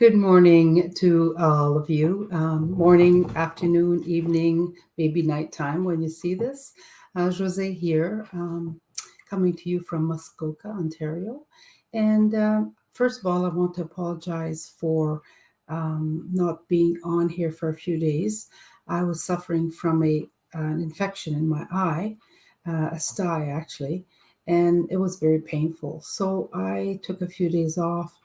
Good morning to all of you. Morning, afternoon, evening, maybe nighttime when you see this. Jose here, coming to you from Muskoka, Ontario. And first of all, I want to apologize for not being on here for a few days. I was suffering from an infection in my eye, a sty actually, and it was very painful. So I took a few days off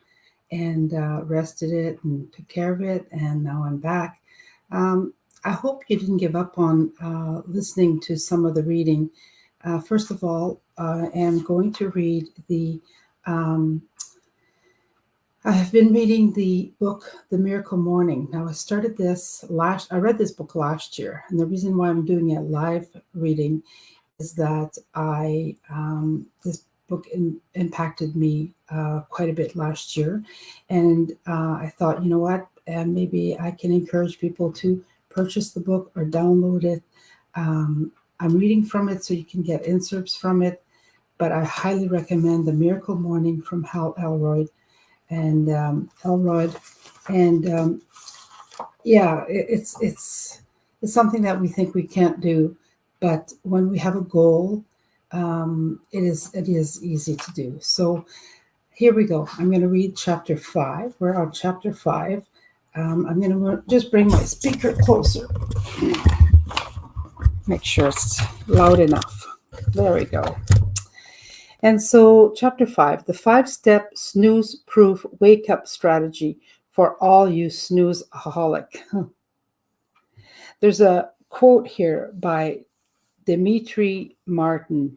and rested it and took care of it, and now I'm back. I hope you didn't give up on listening to some of the reading. First of all, I am going to read um, I have been reading the book, The Miracle Morning. Now, I read this book last year, and the reason why I'm doing a live reading is that this book impacted me quite a bit last year, and I thought, you know what, maybe I can encourage people to purchase the book or download it. I'm reading from it, so you can get inserts from it, but I highly recommend The Miracle Morning from Hal Elrod Elrod, and yeah, it's something that we think we can't do, but when we have a goal, it is easy to do. So here we go. I'm going to read chapter 5. We're on chapter 5. I'm going to just bring my speaker closer. Make sure it's loud enough. There we go. And so, chapter 5, the 5-step snooze proof wake up strategy for all you snoozeaholic. There's a quote here by Dimitri Martin.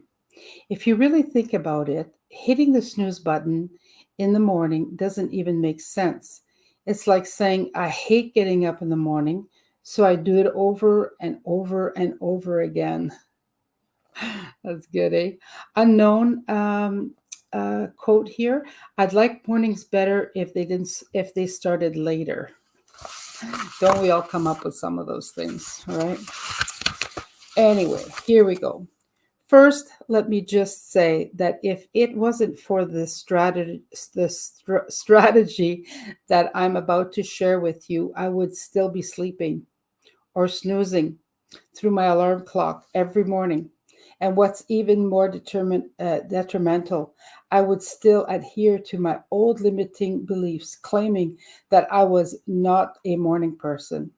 If you really think about it, hitting the snooze button in the morning doesn't even make sense. It's like saying, I hate getting up in the morning, so I do it over and over and over again. That's good, eh? Unknown quote here. I'd like mornings better if they started later. Don't we all come up with some of those things, right? Anyway, here we go. First, let me just say that if it wasn't for the strategy that I'm about to share with you, I would still be sleeping or snoozing through my alarm clock every morning. And what's even more detrimental, I would still adhere to my old limiting beliefs, claiming that I was not a morning person.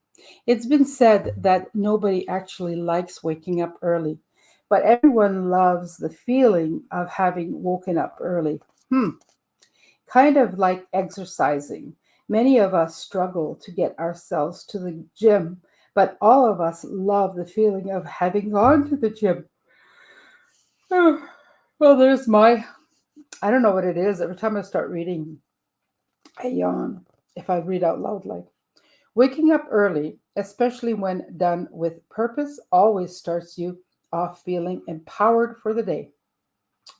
It's been said that nobody actually likes waking up early, but everyone loves the feeling of having woken up early. Hmm. Kind of like exercising. Many of us struggle to get ourselves to the gym, but all of us love the feeling of having gone to the gym. Well, there's I don't know what it is. Every time I start reading, I yawn if I read out loud like. Waking up early, especially when done with purpose, always starts you off feeling empowered for the day.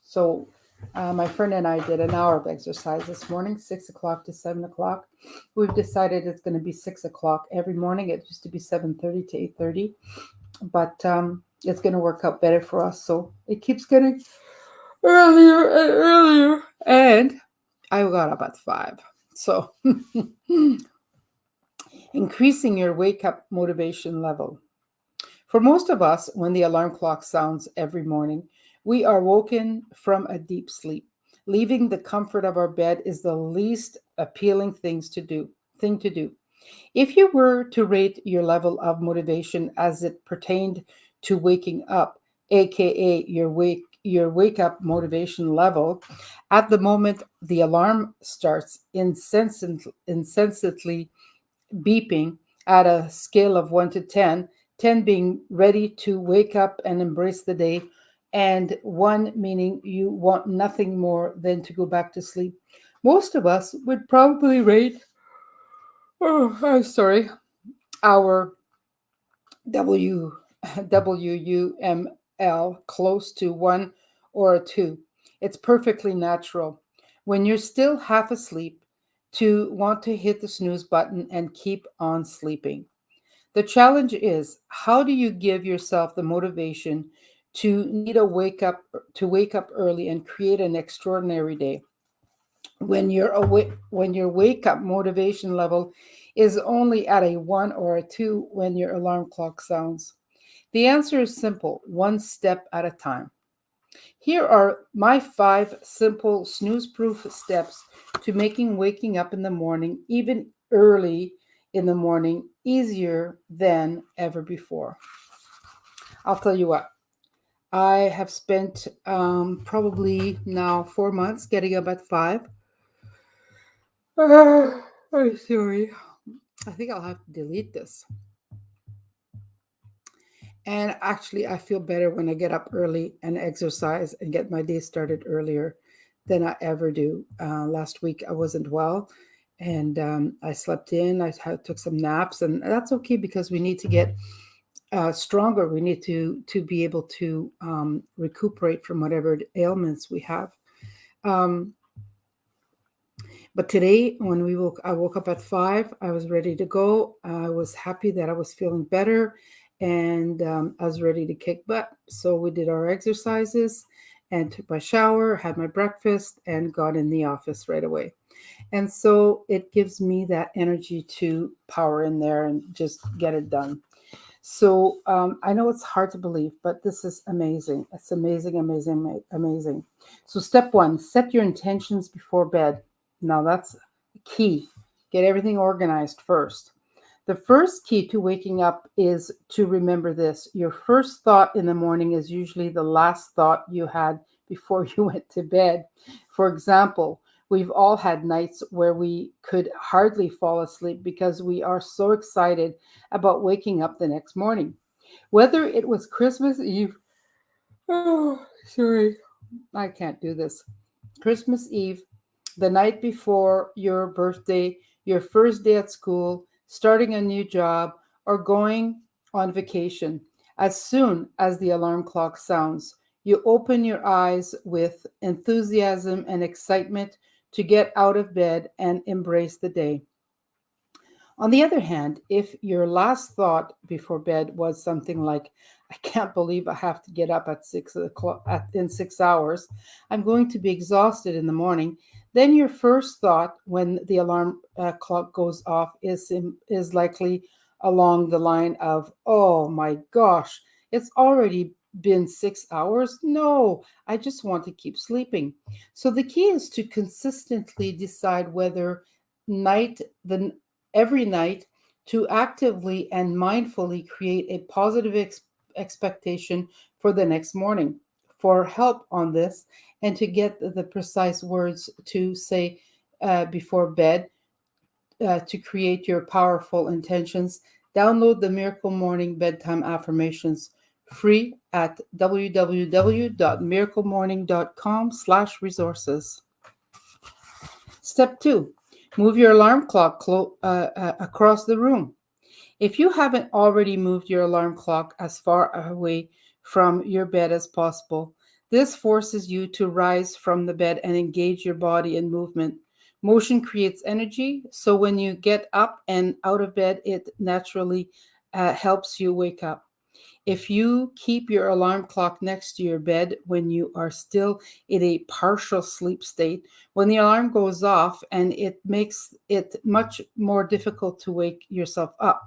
So, my friend and I did an hour of exercise this morning, 6 o'clock to 7 o'clock. We've decided it's going to be 6 o'clock every morning. It used to be 7:30 to 8:30, but it's going to work out better for us. So it keeps getting earlier and earlier, and I got up at 5. So increasing your wake up motivation level. For most of us, when the alarm clock sounds every morning, we are woken from a deep sleep. Leaving the comfort of our bed is the least appealing thing to do. If you were to rate your level of motivation as it pertained to waking up, aka your wake up motivation level, at the moment the alarm starts insensibly beeping at a scale of 1 to 10, 10 being ready to wake up and embrace the day, and 1 meaning you want nothing more than to go back to sleep. Most of us would probably rate, oh, I'm sorry, our W WUML close to 1 or a 2. It's perfectly natural when you're still half asleep to want to hit the snooze button and keep on sleeping. The challenge is, how do you give yourself the motivation to wake up early and create an extraordinary day? when your wake up motivation level is only at a 1 or a 2 when your alarm clock sounds? The answer is simple, one step at a time. Here are my 5 simple snooze proof steps to making waking up in the morning, even early in the morning, easier than ever before. I'll tell you what, I have spent probably now 4 months getting up at 5. I'm sorry. I think I'll have to delete this. And actually, I feel better when I get up early and exercise and get my day started earlier than I ever do. Last week, I wasn't well and I slept in. Took some naps, and that's okay because we need to get stronger. We need to be able to recuperate from whatever ailments we have. Um, But today, when I woke up at 5. I was ready to go. I was happy that I was feeling better, and I was ready to kick butt. So we did our exercises, and took my shower, had my breakfast, and got in the office right away. And so it gives me that energy to power in there and just get it done. So I know it's hard to believe, but this is amazing. It's amazing, amazing, amazing. So step one, set your intentions before bed. Now that's key. Get everything organized first. The first key to waking up is to remember this. Your first thought in the morning is usually the last thought you had before you went to bed. For example, we've all had nights where we could hardly fall asleep because we are so excited about waking up the next morning. Whether it was Christmas Eve, oh, sorry, I can't do this. Christmas Eve, the night before your birthday, your first day at school, starting a new job, or going on vacation. As soon as the alarm clock sounds, you open your eyes with enthusiasm and excitement to get out of bed and embrace the day. On the other hand, if your last thought before bed was something like, I can't believe I have to get up at 6 o'clock in 6 hours, I'm going to be exhausted in the morning, then your first thought when the alarm clock goes off is likely along the line of, oh my gosh, it's already been 6 hours. No, I just want to keep sleeping. So the key is to consistently decide whether night the every night to actively and mindfully create a positive expectation for the next morning. For help on this and to get the precise words to say before bed to create your powerful intentions, download the Miracle Morning Bedtime Affirmations free at www.miraclemorning.com/resources. Step 2, move your alarm clock across the room. If you haven't already moved your alarm clock as far away from your bed as possible, this forces you to rise from the bed and engage your body in movement. Motion creates energy, so when you get up and out of bed, it naturally helps you wake up. If you keep your alarm clock next to your bed when you are still in a partial sleep state, when the alarm goes off, and it makes it much more difficult to wake yourself up.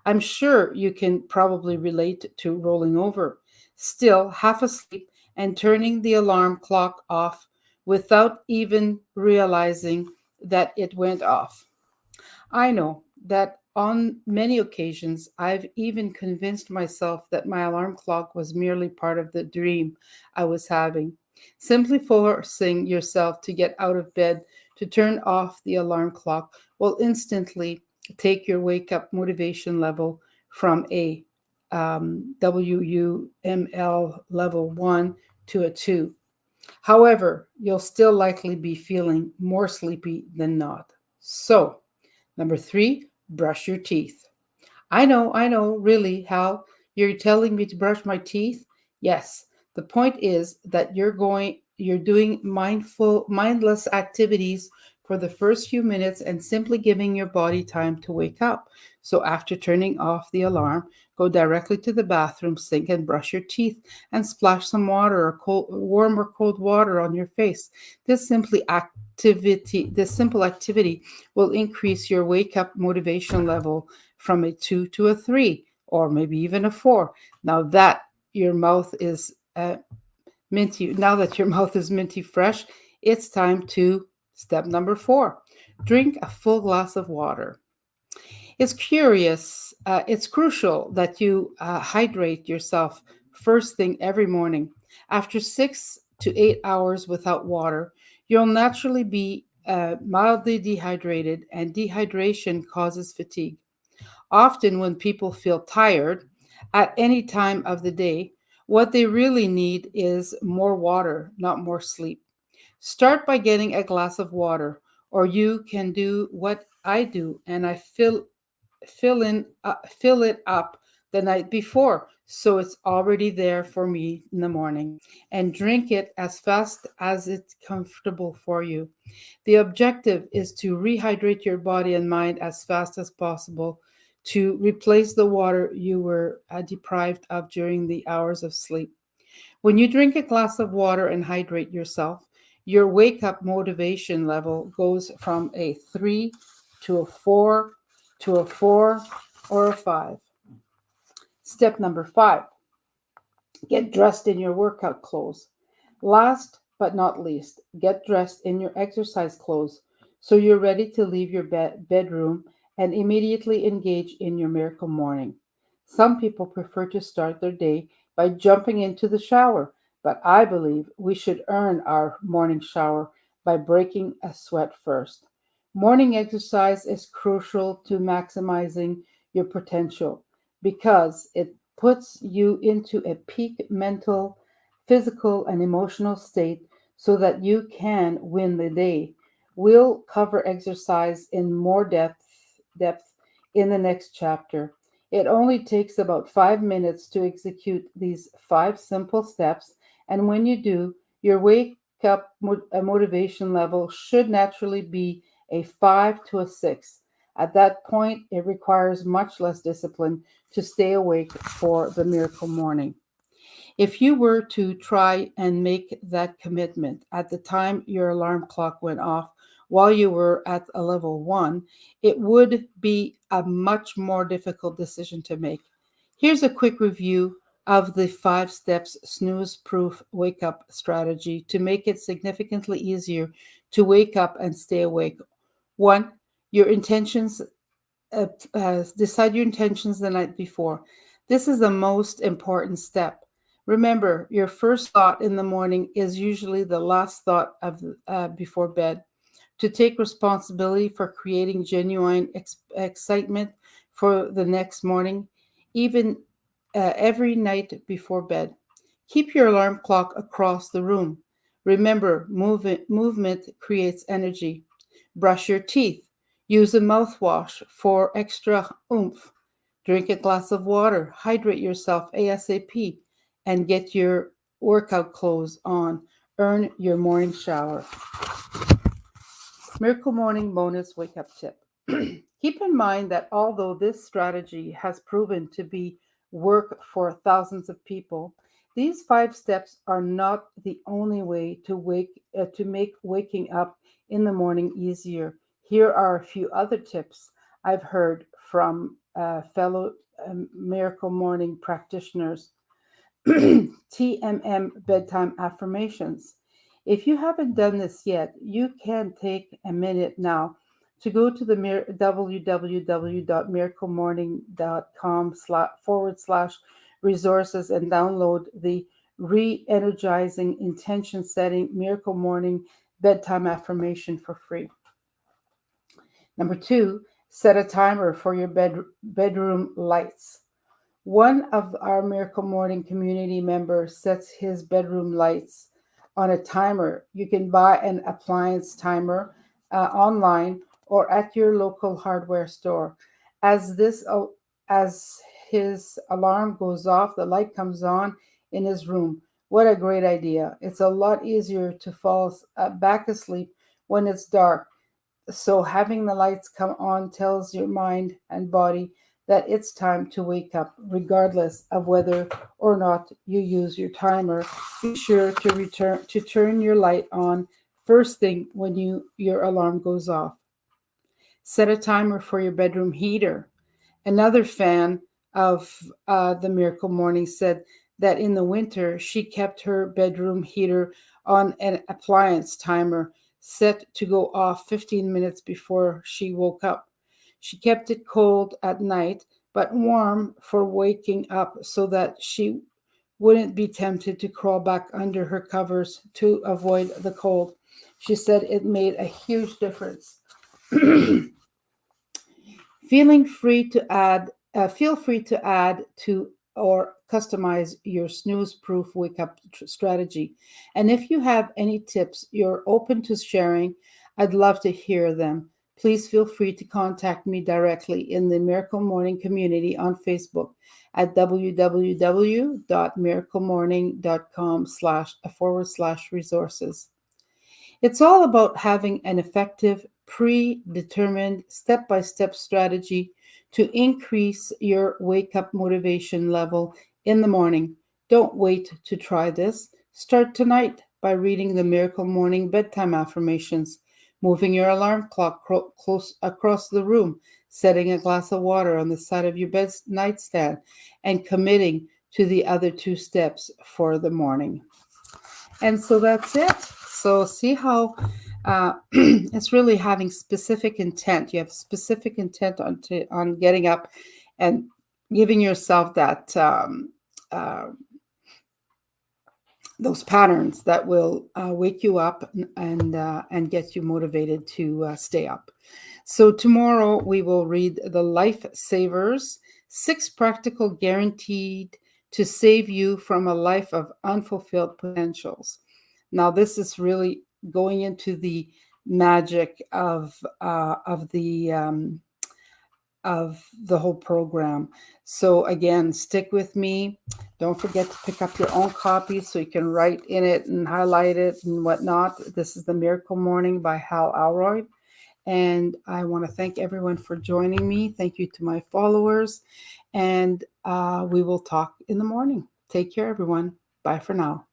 I'm sure you can probably relate to rolling over, still half asleep, and turning the alarm clock off without even realizing that it went off. I know that on many occasions I've even convinced myself that my alarm clock was merely part of the dream I was having. Simply forcing yourself to get out of bed to turn off the alarm clock will instantly take your wake up motivation level from a WUML level 1 to a 2. However, you'll still likely be feeling more sleepy than not. So, number 3, brush your teeth. I know, really, Hal, you're telling me to brush my teeth? Yes. The point is that you're doing mindless activities for the first few minutes and simply giving your body time to wake up. So after turning off the alarm, go directly to the bathroom sink and brush your teeth and splash some water or warm or cold water on your face. This simple activity will increase your wake up motivation level from a 2 to a 3 or maybe even a 4. Now that your mouth is minty fresh, it's time to step number 4. Drink a full glass of water. It's crucial that you hydrate yourself first thing every morning. After 6 to 8 hours without water, you'll naturally be mildly dehydrated, and dehydration causes fatigue. Often, when people feel tired at any time of the day, what they really need is more water, not more sleep. Start by getting a glass of water, or you can do what I do, and I fill it up the night before, so it's already there for me in the morning, and drink it as fast as it's comfortable for you. The objective is to rehydrate your body and mind as fast as possible to replace the water you were deprived of during the hours of sleep. When you drink a glass of water and hydrate yourself, your wake up motivation level goes from a 3 to a 4 to a 4 or a 5. Step number 5, get dressed in your workout clothes. Last but not least, get dressed in your exercise clothes so you're ready to leave your bedroom and immediately engage in your miracle morning. Some people prefer to start their day by jumping into the shower, but I believe we should earn our morning shower by breaking a sweat first. Morning exercise is crucial to maximizing your potential because it puts you into a peak mental, physical, and emotional state so that you can win the day. We'll cover exercise in more depth in the next chapter. It only takes about 5 minutes to execute these 5 simple steps, and when you do, your wake up motivation level should naturally be a 5 to a 6. At that point, it requires much less discipline to stay awake for the miracle morning. If you were to try and make that commitment at the time your alarm clock went off while you were at a level 1, it would be a much more difficult decision to make. Here's a quick review of the 5 steps snooze proof wake up strategy to make it significantly easier to wake up and stay awake. 1. Your intentions decide your intentions the night before. This is the most important step. Remember, your first thought in the morning is usually the last thought of before bed. To take responsibility for creating genuine excitement for the next morning, even every night before bed. Keep your alarm clock across the room. Remember, movement creates energy. Brush your teeth. Use a mouthwash for extra oomph. Drink a glass of water. Hydrate yourself ASAP and get your workout clothes on. Earn your morning shower. Miracle Morning Bonus Wake Up Tip. Keep in mind that although this strategy has proven to be work for thousands of people, these 5 steps are not the only way to make waking up in the morning easier. Here are a few other tips I've heard from fellow Miracle Morning practitioners. TMM bedtime affirmations. If you haven't done this yet, you can take a minute now to go to the www.miraclemorning.com /resources and download the re-energizing intention setting miracle morning bedtime affirmation for free. Number 2, set a timer for your bedroom lights. One of our Miracle Morning community members sets his bedroom lights on a timer. You can buy an appliance timer online or at your local hardware store. As this as his alarm goes off, the light comes on in his room. What a great idea. It's a lot easier to fall back asleep when it's dark. So having the lights come on tells your mind and body that it's time to wake up, regardless of whether or not you use your timer. Be sure to turn your light on first thing when your alarm goes off. Set a timer for your bedroom heater. Another fan of the Miracle Morning said that in the winter she kept her bedroom heater on an appliance timer set to go off 15 minutes before she woke up. She kept it cold at night but warm for waking up so that she wouldn't be tempted to crawl back under her covers to avoid the cold. She said it made a huge difference. Feeling free to add, Feel free to add to or customize your snooze proof wake up strategy. And if you have any tips you're open to sharing, I'd love to hear them. Please feel free to contact me directly in the Miracle Morning community on Facebook at www.miraclemorning.com/resources. It's all about having an effective, predetermined, step by step strategy to increase your wake up motivation level in the morning. Don't wait to try this. Start tonight by reading the Miracle Morning Bedtime Affirmations, moving your alarm clock close across the room, setting a glass of water on the side of your bed nightstand, and committing to the other two steps for the morning. And so that's it. So see how it's really having specific intent. You have specific intent on getting up and giving yourself that uh, those patterns that will wake you up and get you motivated to stay up. So tomorrow we will read the Life Savers, 6 practical guaranteed to save you from a life of unfulfilled potentials. Now this is really going into the magic of the whole program. So again, stick with me. Don't forget to pick up your own copy so you can write in it and highlight it and whatnot. This is The Miracle Morning by Hal Elrod. And I want to thank everyone for joining me. Thank you to my followers. And we will talk in the morning. Take care, everyone. Bye for now.